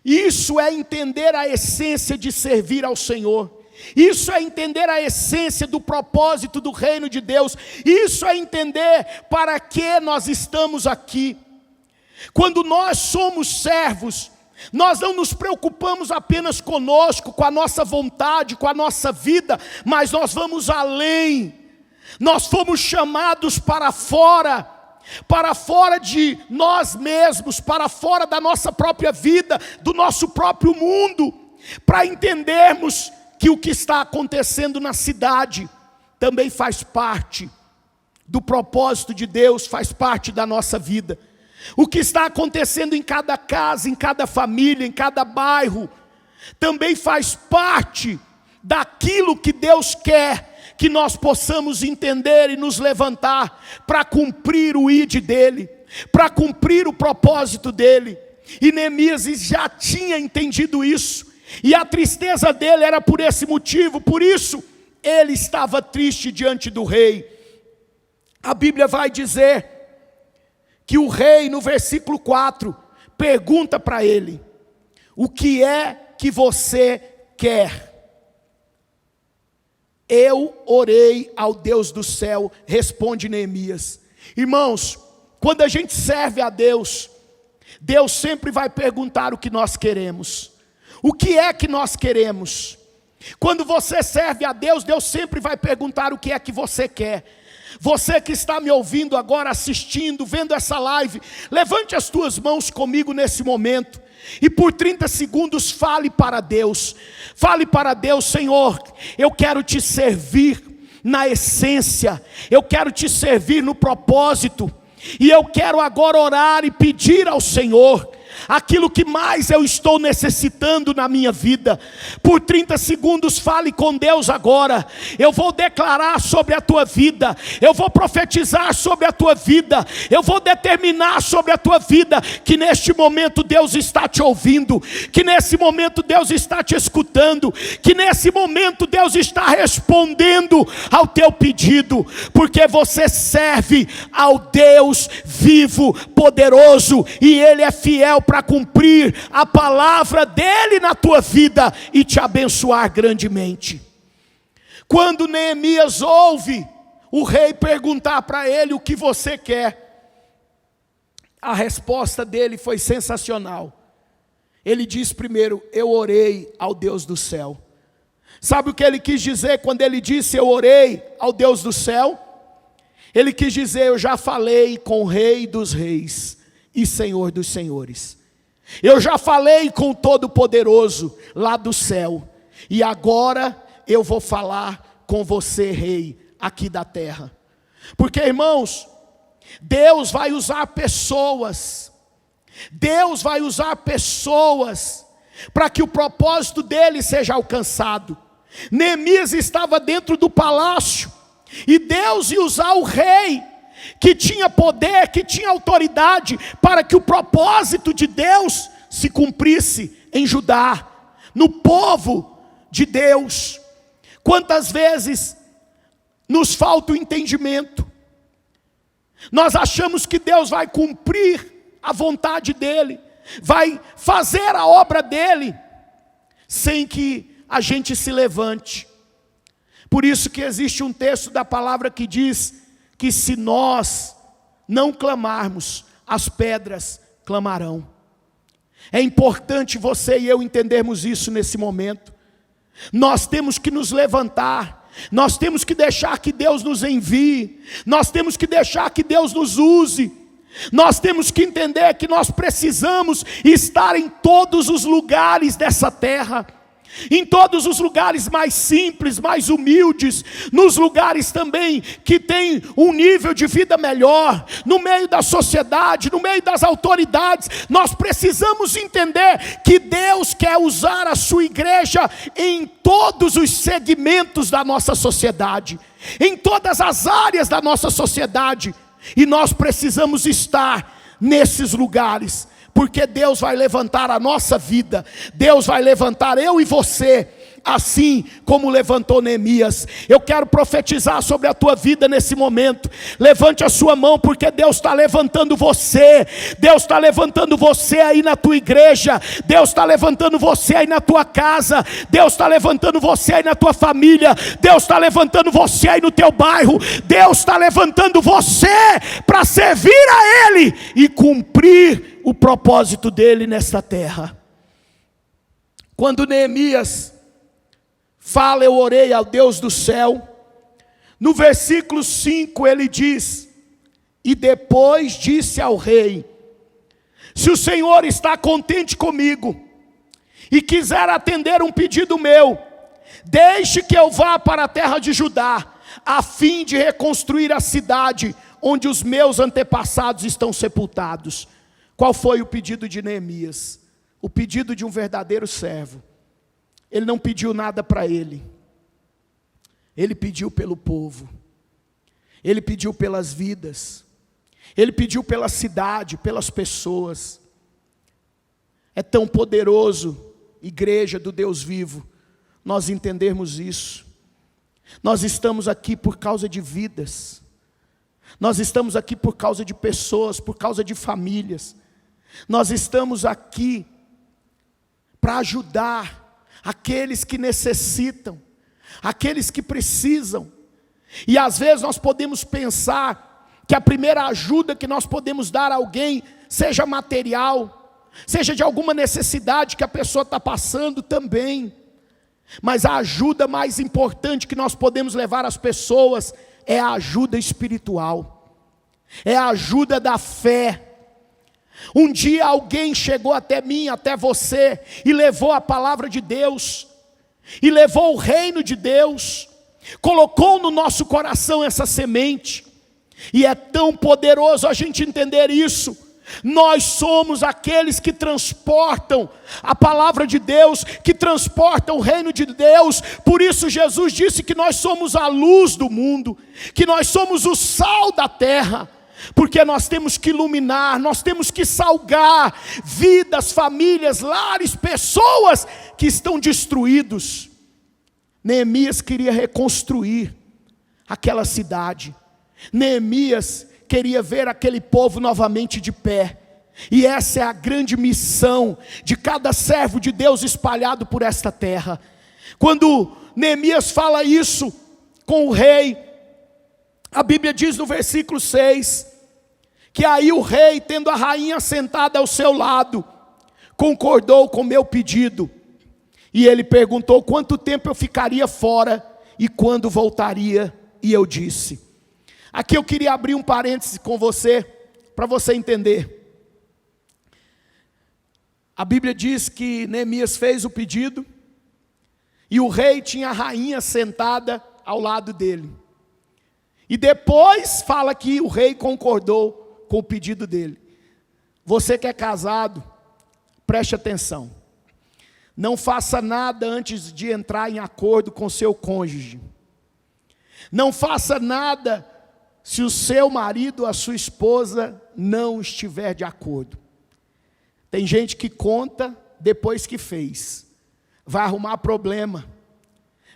Isso é entender a essência de servir ao Senhor. Isso é entender a essência do propósito do reino de Deus. Isso é entender para que nós estamos aqui. Quando nós somos servos, nós não nos preocupamos apenas conosco, com a nossa vontade, com a nossa vida, mas nós vamos além. Nós fomos chamados para fora de nós mesmos, para fora da nossa própria vida, do nosso próprio mundo, para entendermos que o que está acontecendo na cidade também faz parte do propósito de Deus, faz parte da nossa vida. O que está acontecendo em cada casa, em cada família, em cada bairro, também faz parte daquilo que Deus quer que nós possamos entender e nos levantar para cumprir o ID dele, para cumprir o propósito dele. E Neemias já tinha entendido isso, e a tristeza dele era por esse motivo, por isso ele estava triste diante do rei. A Bíblia vai dizer que o rei, no versículo 4, pergunta para ele: o que é que você quer? Eu orei ao Deus do céu, responde Neemias. Irmãos, quando a gente serve a Deus, Deus sempre vai perguntar o que nós queremos. O que é que nós queremos? Quando você serve a Deus, Deus sempre vai perguntar o que é que você quer. Você que está me ouvindo agora, assistindo, vendo essa live, levante as tuas mãos comigo nesse momento e por 30 segundos fale para Deus. Fale para Deus: Senhor, eu quero te servir na essência, eu quero te servir no propósito, e eu quero agora orar e pedir ao Senhor aquilo que mais eu estou necessitando na minha vida. Por 30 segundos fale com Deus agora. Eu vou declarar sobre a tua vida, eu vou profetizar sobre a tua vida, eu vou determinar sobre a tua vida que neste momento Deus está te ouvindo, que nesse momento Deus está te escutando, que nesse momento Deus está respondendo ao teu pedido, porque você serve ao Deus vivo, poderoso, e Ele é fiel para cumprir a palavra dele na tua vida e te abençoar grandemente. Quando Neemias ouve o rei perguntar para ele: o que você quer? A resposta dele foi sensacional. Ele diz primeiro: eu orei ao Deus do céu. Sabe o que ele quis dizer quando ele disse eu orei ao Deus do céu? Ele quis dizer: eu já falei com o Rei dos Reis e Senhor dos Senhores. Eu já falei com o Todo-Poderoso lá do céu, e agora eu vou falar com você, Rei, aqui da terra. Porque, irmãos, Deus vai usar pessoas, Deus vai usar pessoas para que o propósito dele seja alcançado. Neemias estava dentro do palácio, e Deus ia usar o rei, que tinha poder, que tinha autoridade, para que o propósito de Deus se cumprisse em Judá, no povo de Deus. Quantas vezes nos falta o entendimento? Nós achamos que Deus vai cumprir a vontade dEle, vai fazer a obra dEle, sem que a gente se levante. Por isso que existe um texto da palavra que diz que se nós não clamarmos, as pedras clamarão. É importante você e eu entendermos isso nesse momento. Nós temos que nos levantar, nós temos que deixar que Deus nos envie, nós temos que deixar que Deus nos use. Nós temos que entender que nós precisamos estar em todos os lugares dessa terra, em todos os lugares mais simples, mais humildes, nos lugares também que tem um nível de vida melhor, no meio da sociedade, no meio das autoridades. Nós precisamos entender que Deus quer usar a sua igreja em todos os segmentos da nossa sociedade, em todas as áreas da nossa sociedade, e nós precisamos estar nesses lugares, porque Deus vai levantar a nossa vida, Deus vai levantar eu e você, assim como levantou Neemias. Eu quero profetizar sobre a tua vida nesse momento. Levante a sua mão, porque Deus está levantando você. Deus está levantando você aí na tua igreja. Deus está levantando você aí na tua casa. Deus está levantando você aí na tua família. Deus está levantando você aí no teu bairro. Deus está levantando você para servir a Ele e cumprir o propósito dEle nesta terra. Quando Neemias fala, eu orei ao Deus do céu, no versículo 5 ele diz: e depois disse ao rei: se o Senhor está contente comigo e quiser atender um pedido meu, deixe que eu vá para a terra de Judá, a fim de reconstruir a cidade onde os meus antepassados estão sepultados. Qual foi o pedido de Neemias? O pedido de um verdadeiro servo. Ele não pediu nada para ele. Ele pediu pelo povo. Ele pediu pelas vidas. Ele pediu pela cidade, pelas pessoas. É tão poderoso, igreja do Deus vivo, nós entendermos isso. Nós estamos aqui por causa de vidas. Nós estamos aqui por causa de pessoas, por causa de famílias. Nós estamos aqui para ajudar aqueles que necessitam, aqueles que precisam. E às vezes nós podemos pensar que a primeira ajuda que nós podemos dar a alguém, seja material, seja de alguma necessidade que a pessoa está passando também. Mas a ajuda mais importante que nós podemos levar às pessoas é a ajuda espiritual, é a ajuda da fé. Um dia alguém chegou até mim, até você, e levou a palavra de Deus, e levou o reino de Deus, colocou no nosso coração essa semente, e é tão poderoso a gente entender isso. Nós somos aqueles que transportam a palavra de Deus, que transportam o reino de Deus. Por isso Jesus disse que nós somos a luz do mundo, que nós somos o sal da terra. Porque nós temos que iluminar, nós temos que salgar vidas, famílias, lares, pessoas que estão destruídos. Neemias queria reconstruir aquela cidade. Neemias queria ver aquele povo novamente de pé. E essa é a grande missão de cada servo de Deus espalhado por esta terra. Quando Neemias fala isso com o rei, a Bíblia diz no versículo 6, que aí o rei, tendo a rainha sentada ao seu lado, concordou com o meu pedido. E ele perguntou quanto tempo eu ficaria fora e quando voltaria. E eu disse. Aqui eu queria abrir um parêntese com você, para você entender. A Bíblia diz que Neemias fez o pedido, e o rei tinha a rainha sentada ao lado dele. E depois fala que o rei concordou com o pedido dele. Você que é casado, preste atenção. Não faça nada antes de entrar em acordo com seu cônjuge. Não faça nada se o seu marido ou a sua esposa não estiver de acordo. Tem gente que conta depois que fez. Vai arrumar problema.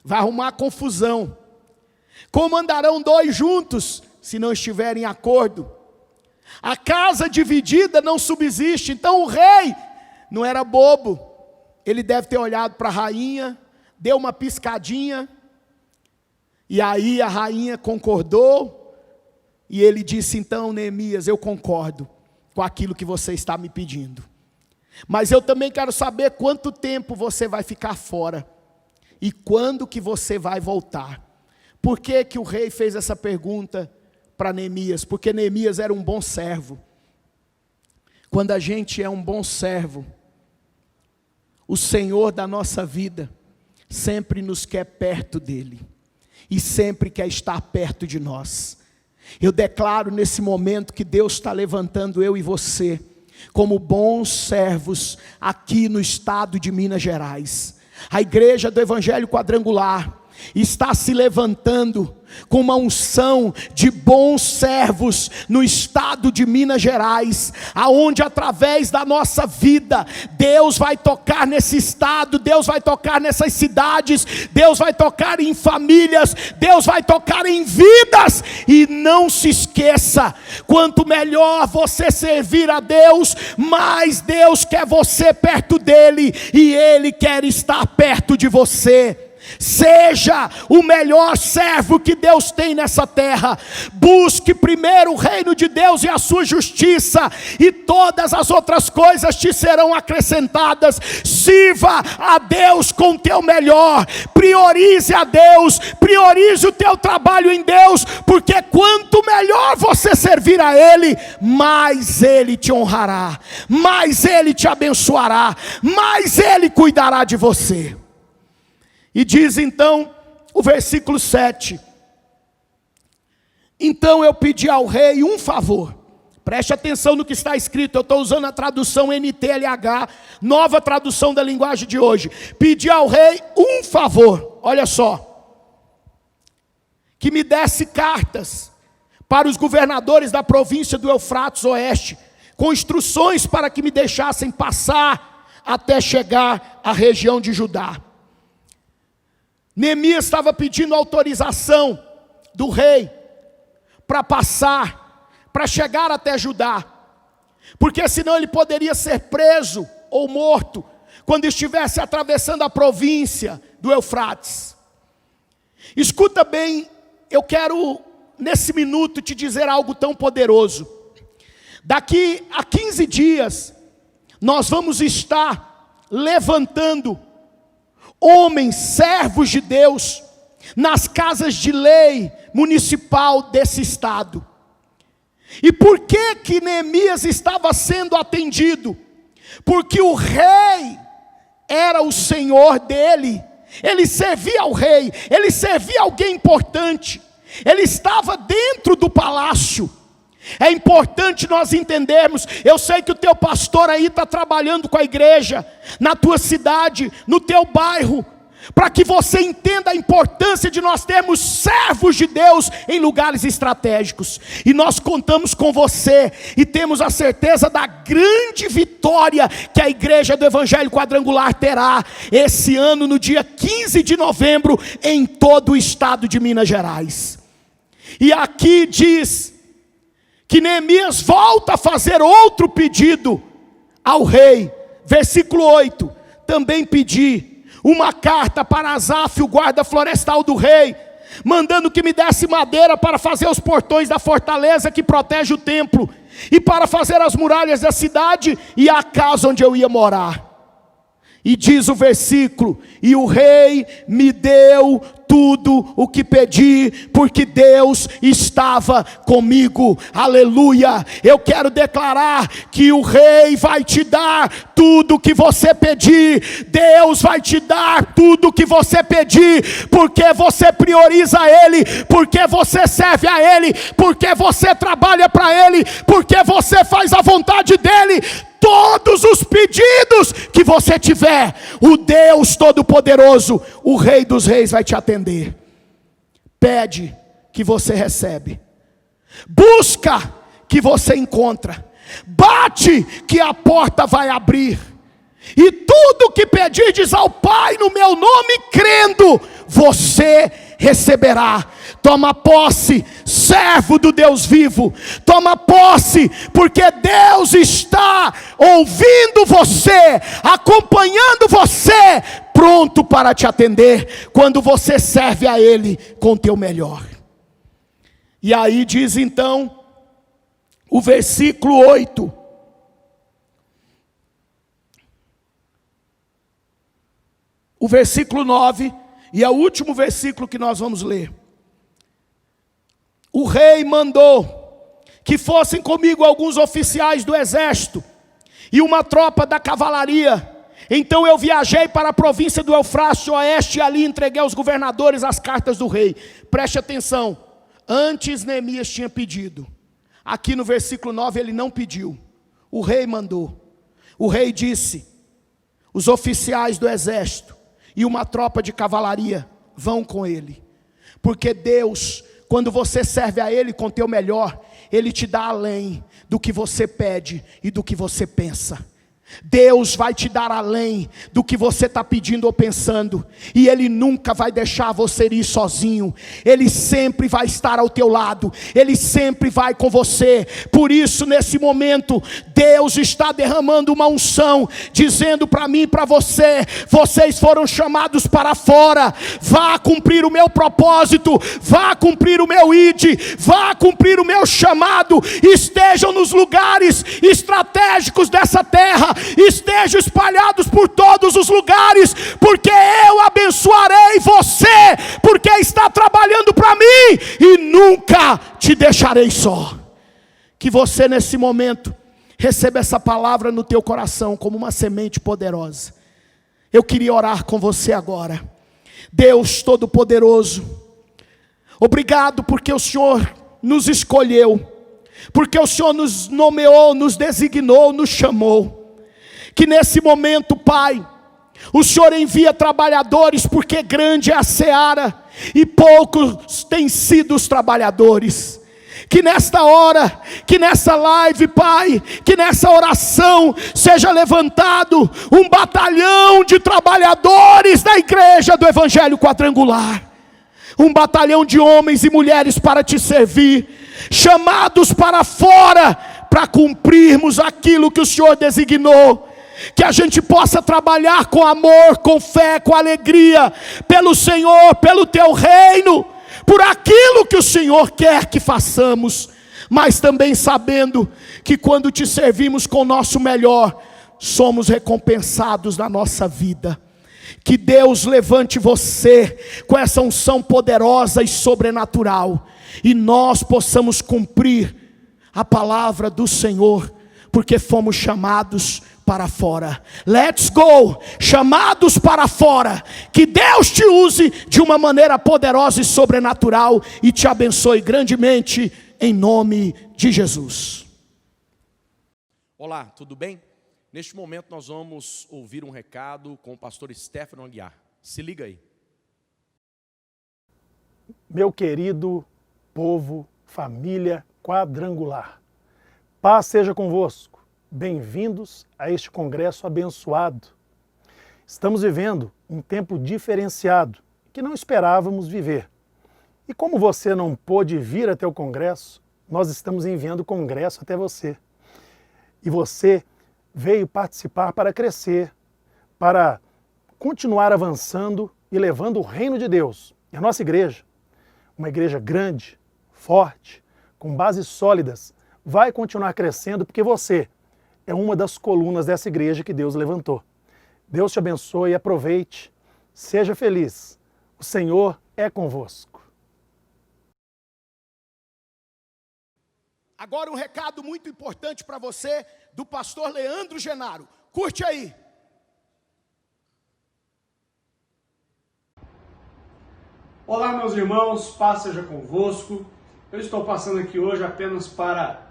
Vai arrumar confusão. Como andarão dois juntos, se não estiverem em acordo? A casa dividida não subsiste. Então o rei não era bobo. Ele deve ter olhado para a rainha, deu uma piscadinha, e aí a rainha concordou, e ele disse, então Neemias, eu concordo com aquilo que você está me pedindo. Mas eu também quero saber quanto tempo você vai ficar fora, e quando que você vai voltar. Por que que o rei fez essa pergunta para Neemias? Porque Neemias era um bom servo. Quando a gente é um bom servo, o Senhor da nossa vida sempre nos quer perto dEle. E sempre quer estar perto de nós. Eu declaro nesse momento que Deus está levantando eu e você como bons servos aqui no estado de Minas Gerais. A igreja do Evangelho Quadrangular, está se levantando com uma unção de bons servos no estado de Minas Gerais, aonde através da nossa vida, Deus vai tocar nesse estado, Deus vai tocar nessas cidades, Deus vai tocar em famílias, Deus vai tocar em vidas. E não se esqueça, quanto melhor você servir a Deus, mais Deus quer você perto dele, e Ele quer estar perto de você. Seja o melhor servo que Deus tem nessa terra. Busque primeiro o reino de Deus e a sua justiça, e todas as outras coisas te serão acrescentadas. Sirva a Deus com o teu melhor. Priorize a Deus. Priorize o teu trabalho em Deus, porque quanto melhor você servir a Ele, mais Ele te honrará, mais Ele te abençoará, mais Ele cuidará de você. E diz então o versículo 7: então eu pedi ao rei um favor. Preste atenção no que está escrito, eu estou usando a tradução NTLH, nova tradução da linguagem de hoje. Pedi ao rei um favor, olha só: que me desse cartas para os governadores da província do Eufrates Oeste, com instruções para que me deixassem passar até chegar à região de Judá. Neemias estava pedindo autorização do rei para passar, para chegar até Judá, porque senão ele poderia ser preso ou morto quando estivesse atravessando a província do Eufrates. Escuta bem, eu quero nesse minuto te dizer algo tão poderoso. Daqui a 15 dias nós vamos estar levantando homens, servos de Deus, nas casas de lei municipal desse estado. E por que Neemias estava sendo atendido? Porque o rei era o senhor dele, ele servia ao rei, ele servia alguém importante, ele estava dentro do palácio. É importante nós entendermos. Eu sei que o teu pastor aí está trabalhando com a igreja, na tua cidade, no teu bairro, para que você entenda a importância de nós termos servos de Deus em lugares estratégicos. E nós contamos com você, e temos a certeza da grande vitória que a igreja do Evangelho Quadrangular terá esse ano, no dia 15 de novembro, em todo o estado de Minas Gerais. E aqui diz que Neemias volta a fazer outro pedido ao rei. Versículo 8: também pedi uma carta para Asaf, o guarda florestal do rei, mandando que me desse madeira para fazer os portões da fortaleza que protege o templo, e para fazer as muralhas da cidade e a casa onde eu ia morar. E diz o versículo: e o rei me deu tudo o que pedi, porque Deus estava comigo. Aleluia! Eu quero declarar que o rei vai te dar tudo o que você pedir. Deus vai te dar tudo o que você pedir, porque você prioriza Ele, porque você serve a Ele, porque você trabalha para Ele, porque você faz a vontade dEle. Todos os pedidos que você tiver, o Deus Todo-Poderoso, o Rei dos Reis, vai te atender. Pede que você recebe, busca que você encontra, bate que a porta vai abrir. E tudo que pedirdes ao Pai no meu nome, crendo, você receberá. Toma posse, servo do Deus vivo. Toma posse, porque Deus está ouvindo você, acompanhando você, pronto para te atender, quando você serve a Ele com o teu melhor. E aí diz então o versículo 8: o versículo 9, e é o último versículo que nós vamos ler. O rei mandou que fossem comigo alguns oficiais do exército e uma tropa da cavalaria. Então eu viajei para a província do Eufrates Oeste, e ali entreguei aos governadores as cartas do rei. Preste atenção, antes Neemias tinha pedido. Aqui no versículo 9 ele não pediu, o rei mandou. O rei disse: os oficiais do exército e uma tropa de cavalaria vão com Ele. Porque Deus, quando você serve a Ele com teu melhor, Ele te dá além do que você pede e do que você pensa. Deus vai te dar além do que você está pedindo ou pensando, e Ele nunca vai deixar você ir sozinho. Ele sempre vai estar ao teu lado, Ele sempre vai com você. Por isso, nesse momento, Deus está derramando uma unção, dizendo para mim e para você: vocês foram chamados para fora, vá cumprir o meu propósito, vá cumprir o meu ID, vá cumprir o meu chamado. Estejam nos lugares estratégicos dessa terra, estejam espalhados por todos os lugares, porque eu abençoarei você, porque está trabalhando para mim, e nunca te deixarei só. Que você nesse momento receba essa palavra no teu coração como uma semente poderosa. Eu queria orar com você agora. Deus Todo-Poderoso, obrigado porque o Senhor nos escolheu, porque o Senhor nos nomeou, nos designou, nos chamou. Que nesse momento, Pai, o Senhor envia trabalhadores, porque grande é a seara e poucos têm sido os trabalhadores. Que nesta hora, que nessa live, Pai, que nessa oração seja levantado um batalhão de trabalhadores da igreja do Evangelho Quadrangular. Um batalhão de homens e mulheres para te servir, chamados para fora, para cumprirmos aquilo que o Senhor designou. Que a gente possa trabalhar com amor, com fé, com alegria, pelo Senhor, pelo teu reino, por aquilo que o Senhor quer que façamos, mas também sabendo que quando te servimos com o nosso melhor, somos recompensados na nossa vida. Que Deus levante você com essa unção poderosa e sobrenatural, e nós possamos cumprir a palavra do Senhor, porque fomos chamados para fora. Let's go, chamados para fora. Que Deus te use de uma maneira poderosa e sobrenatural, e te abençoe grandemente, em nome de Jesus. Olá, tudo bem? Neste momento nós vamos ouvir um recado com o pastor Stefano Aguiar. Se liga aí. Meu querido povo, família quadrangular, paz seja convosco. Bem-vindos a este congresso abençoado. Estamos vivendo um tempo diferenciado, que não esperávamos viver. E como você não pôde vir até o congresso, nós estamos enviando o congresso até você. E você veio participar para crescer, para continuar avançando e levando o reino de Deus. E a nossa igreja, uma igreja grande, forte, com bases sólidas, vai continuar crescendo, porque você é uma das colunas dessa igreja que Deus levantou. Deus te abençoe e aproveite. Seja feliz. O Senhor é convosco. Agora um recado muito importante para você, do pastor Leandro Genaro. Curte aí. Olá, meus irmãos, paz seja convosco. Eu estou passando aqui hoje apenas para,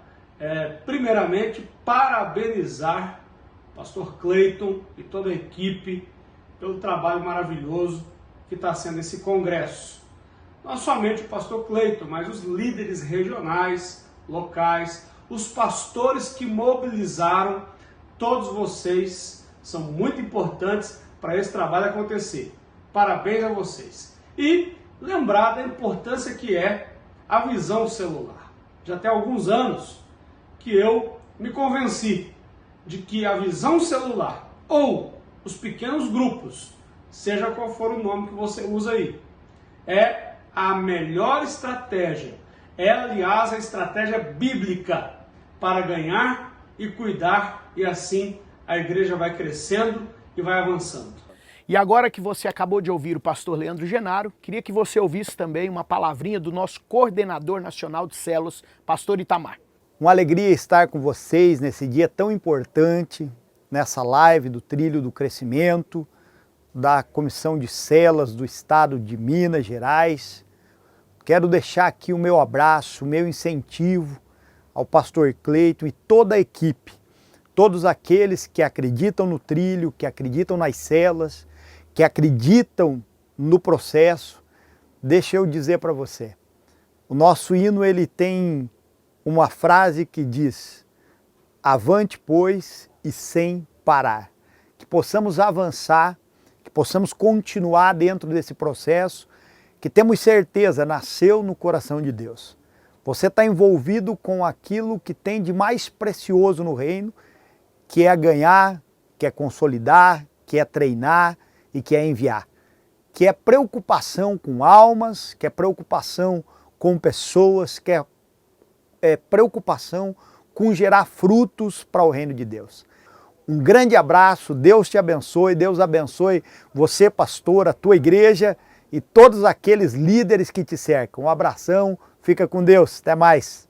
primeiramente, parabenizar o pastor Cleiton e toda a equipe pelo trabalho maravilhoso que está sendo esse congresso. Não somente o pastor Cleiton, mas os líderes regionais, locais, os pastores que mobilizaram, todos vocês são muito importantes para esse trabalho acontecer. Parabéns a vocês. E lembrar da importância que é a visão celular. Já tem alguns anos que eu me convenci de que a visão celular, ou os pequenos grupos, seja qual for o nome que você usa aí, é a melhor estratégia. É, aliás, a estratégia bíblica para ganhar e cuidar, e assim a igreja vai crescendo e vai avançando. E agora que você acabou de ouvir o pastor Leandro Genaro, queria que você ouvisse também uma palavrinha do nosso coordenador nacional de células, pastor Itamar. Uma alegria estar com vocês nesse dia tão importante, nessa live do Trilho do Crescimento, da Comissão de Células do Estado de Minas Gerais. Quero deixar aqui o meu abraço, o meu incentivo ao pastor Cleiton e toda a equipe, todos aqueles que acreditam no trilho, que acreditam nas células, que acreditam no processo, deixa eu dizer para você, o nosso hino ele tem uma frase que diz: avante, pois, e sem parar. Que possamos avançar, que possamos continuar dentro desse processo, que temos certeza, nasceu no coração de Deus. Você está envolvido com aquilo que tem de mais precioso no reino, que é ganhar, que é consolidar, que é treinar e que é enviar. Que é preocupação com almas, que é preocupação com pessoas, que é preocupação com gerar frutos para o reino de Deus. Um grande abraço, Deus te abençoe, Deus abençoe você, pastor, a tua igreja e todos aqueles líderes que te cercam. Um abração, fica com Deus, até mais.